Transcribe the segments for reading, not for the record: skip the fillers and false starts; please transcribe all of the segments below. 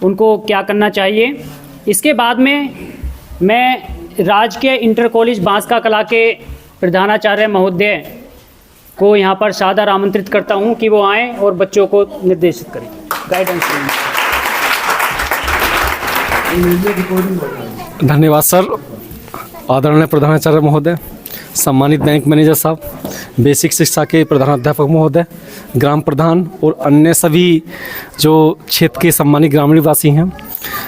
उनको क्या करना चाहिए। इसके बाद में मैं राजकीय इंटर कॉलेज बांसका कला के प्रधानाचार्य महोदय को यहाँ पर सादर आमंत्रित करता हूँ कि वो आएँ और बच्चों को निर्देशित करें, गाइडेंस करें। धन्यवाद सर। आदरणीय प्रधानाचार्य महोदय, सम्मानित बैंक मैनेजर साहब, बेसिक शिक्षा के प्रधानाध्यापक महोदय, ग्राम प्रधान और अन्य सभी जो क्षेत्र के सम्मानित ग्रामीण वासी हैं,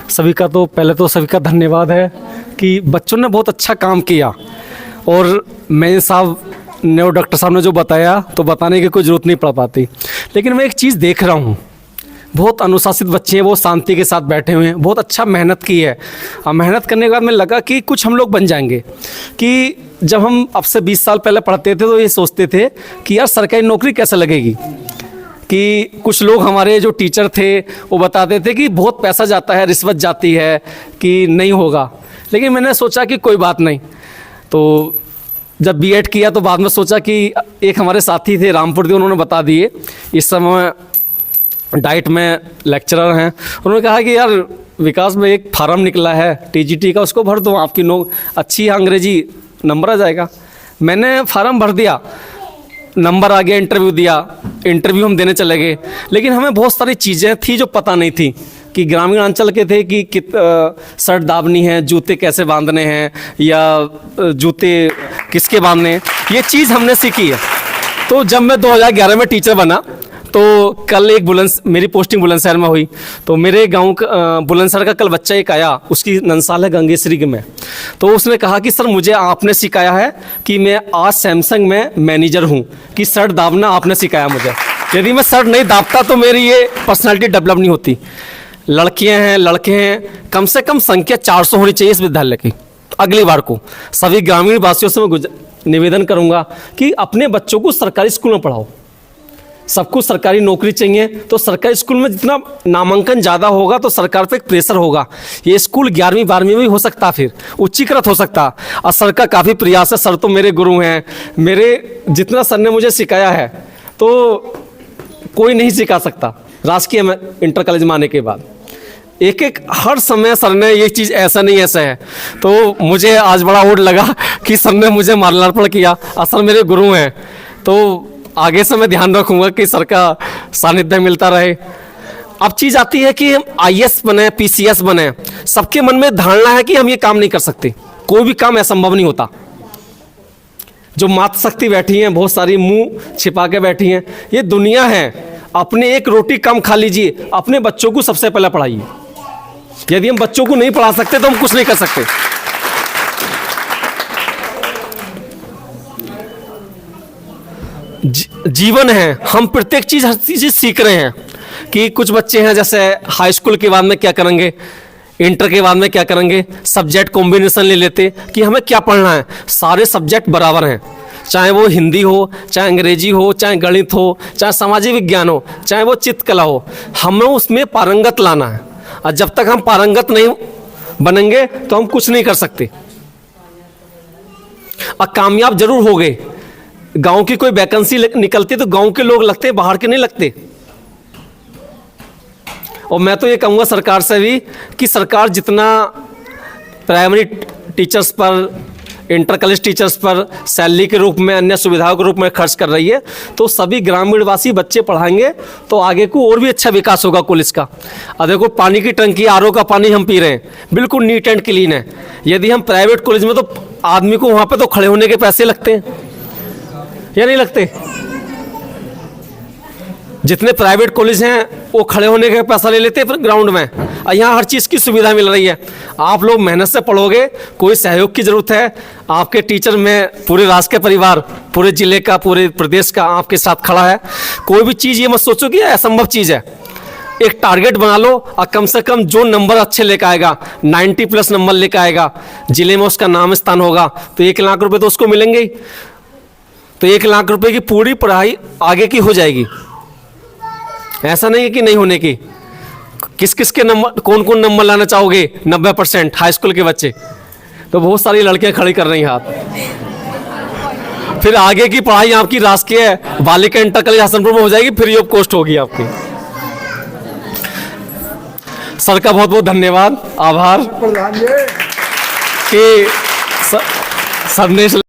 सभी का तो पहले तो सभी का धन्यवाद है कि बच्चों ने बहुत अच्छा काम किया। और मैनेजर साहब ने और डॉक्टर साहब ने जो बताया तो बताने की कोई ज़रूरत नहीं पड़ पाती, लेकिन मैं एक चीज़ देख रहा हूँ, बहुत अनुशासित बच्चे हैं, वो शांति के साथ बैठे हुए हैं, बहुत अच्छा मेहनत की है। और मेहनत करने के बाद में लगा कि कुछ हम लोग बन जाएंगे। कि जब हम अब से 20 साल पहले पढ़ते थे तो ये सोचते थे कि यार सरकारी नौकरी कैसे लगेगी, कि कुछ लोग हमारे जो टीचर थे वो बताते थे कि बहुत पैसा जाता है, रिश्वत जाती है, कि नहीं होगा। लेकिन मैंने सोचा कि कोई बात नहीं। तो जब बीएड किया तो बाद में सोचा कि एक हमारे साथी थे रामपुर के, उन्होंने बता दिए, इस समय डाइट में लेक्चरर हैं, उन्होंने कहा कि यार विकास में एक फार्म निकला है टीजीटी का, उसको भर दो, आपकी अच्छी अंग्रेजी नंबर आ जाएगा। मैंने फार्म भर दिया, नंबर आ गया, इंटरव्यू दिया, इंटरव्यू हम देने चले गए। लेकिन हमें बहुत सारी चीज़ें थी जो पता नहीं थी, कि ग्रामीण अंचल के थे कि शर्ट दाबनी है, जूते कैसे बांधने हैं, या जूते किसके बांधने हैं, ये चीज़ हमने सीखी है। तो जब मैं 2011 में टीचर बना तो कल एक मेरी पोस्टिंग बुलंदशहर में हुई, तो मेरे गांव बुलंदशहर का कल बच्चा एक आया, उसकी नंसाल है गंगेश्वरी में। तो उसने कहा कि सर मुझे आपने सिखाया है कि मैं आज सैमसंग में मैनेजर हूं, कि शर्ट दाबना आपने सिखाया मुझे। यदि मैं शर्ट नहीं दाबता तो मेरी ये पर्सनालिटी डेवलप नहीं होती। लड़कियां हैं, लड़के हैं, कम से कम संख्या 400 होनी चाहिए इस विद्यालय की। अगली बार को सभी ग्रामीण वासियों से मैं निवेदन करूंगा कि अपने बच्चों को सरकारी स्कूल में पढ़ाओ। सबको सरकारी नौकरी चाहिए, तो सरकारी स्कूल में जितना नामांकन ज़्यादा होगा तो सरकार पे एक प्रेशर होगा। ये स्कूल 11वीं 12वीं में भी हो सकता, फिर उच्चीकृत हो सकता। और सर का काफ़ी प्रयास है, सर तो मेरे गुरु हैं, मेरे जितना सर ने मुझे सिखाया है तो कोई नहीं सिखा सकता राजकीय इंटर कॉलेज में आने के बाद। एक एक हर समय सर ने ये चीज़ ऐसा नहीं ऐसा है, तो मुझे आज बड़ा ओड लगा कि सर ने मुझे मार्गदर्शन किया। और सर मेरे गुरु हैं, तो आगे से मैं ध्यान रखूंगा कि सर का सानिध्य मिलता रहे। अब चीज़ आती है कि हम आईएएस बने, पीसीएस बने, सबके मन में धारणा है कि हम ये काम नहीं कर सकते, कोई भी काम असंभव नहीं होता। जो मातृशक्ति बैठी हैं, बहुत सारी मुंह छिपा के बैठी हैं, ये दुनिया है। अपने एक रोटी कम खा लीजिए, अपने बच्चों को सबसे पहले पढ़ाइए। यदि हम बच्चों को नहीं पढ़ा सकते तो हम कुछ नहीं कर सकते। जीवन है, हम प्रत्येक चीज़ हर चीज़ सीख रहे हैं। कि कुछ बच्चे हैं जैसे हाई स्कूल के बाद में क्या करेंगे, इंटर के बाद में क्या करेंगे, सब्जेक्ट कॉम्बिनेशन ले लेते कि हमें क्या पढ़ना है। सारे सब्जेक्ट बराबर हैं, चाहे वो हिंदी हो, चाहे अंग्रेजी हो, चाहे गणित हो, चाहे सामाजिक विज्ञान हो, चाहे वो चित्रकला हो, हमें उसमें पारंगत लाना है। और जब तक हम पारंगत नहीं बनेंगे तो हम कुछ नहीं कर सकते। और कामयाब जरूर हो गए। गांव की कोई वैकेंसी निकलती तो गांव के लोग लगते, बाहर के नहीं लगते। और मैं तो ये कहूँगा सरकार से भी कि सरकार जितना प्राइमरी टीचर्स पर, इंटर कॉलेज टीचर्स पर सैलरी के रूप में, अन्य सुविधाओं के रूप में खर्च कर रही है, तो सभी ग्रामीणवासी बच्चे पढ़ाएंगे तो आगे को और भी अच्छा विकास होगा कॉलेज का। अब देखो पानी की टंकी, आरओ का पानी हम पी रहे हैं, बिल्कुल नीट एंड क्लीन है। यदि हम प्राइवेट कॉलेज में, तो आदमी को वहाँ पर तो खड़े होने के पैसे लगते हैं या नहीं लगते? जितने प्राइवेट कॉलेज हैं वो खड़े होने का पैसा ले लेते हैं फिर ग्राउंड में। और यहाँ हर चीज़ की सुविधा मिल रही है। आप लोग मेहनत से पढ़ोगे, कोई सहयोग की ज़रूरत है, आपके टीचर में पूरे राष्ट्र के परिवार, पूरे ज़िले का, पूरे प्रदेश का आपके साथ खड़ा है। कोई भी चीज़ ये मत सोचो कि असंभव चीज़ है। एक टारगेट बना लो और कम से कम जो नंबर अच्छे लेकर आएगा, 90+ नंबर लेकर आएगा, ज़िले में उसका नाम स्थान होगा, तो 1 लाख रुपये तो उसको मिलेंगे ही। तो 1 लाख रुपये की पूरी पढ़ाई आगे की हो जाएगी। ऐसा नहीं है कि नहीं होने की। किस किस के नंबर, कौन कौन नंबर लाना चाहोगे? 90% हाई स्कूल के बच्चे, तो बहुत सारी लड़कियां खड़ी कर रही हैं हाथ। फिर आगे की पढ़ाई आपकी राजकीय बालिका इंटर कॉलेज हसनपुर में हो जाएगी, फ्री ऑफ कॉस्ट होगी आपकी। सर का बहुत बहुत धन्यवाद, आभार प्रधान जी कि संदेश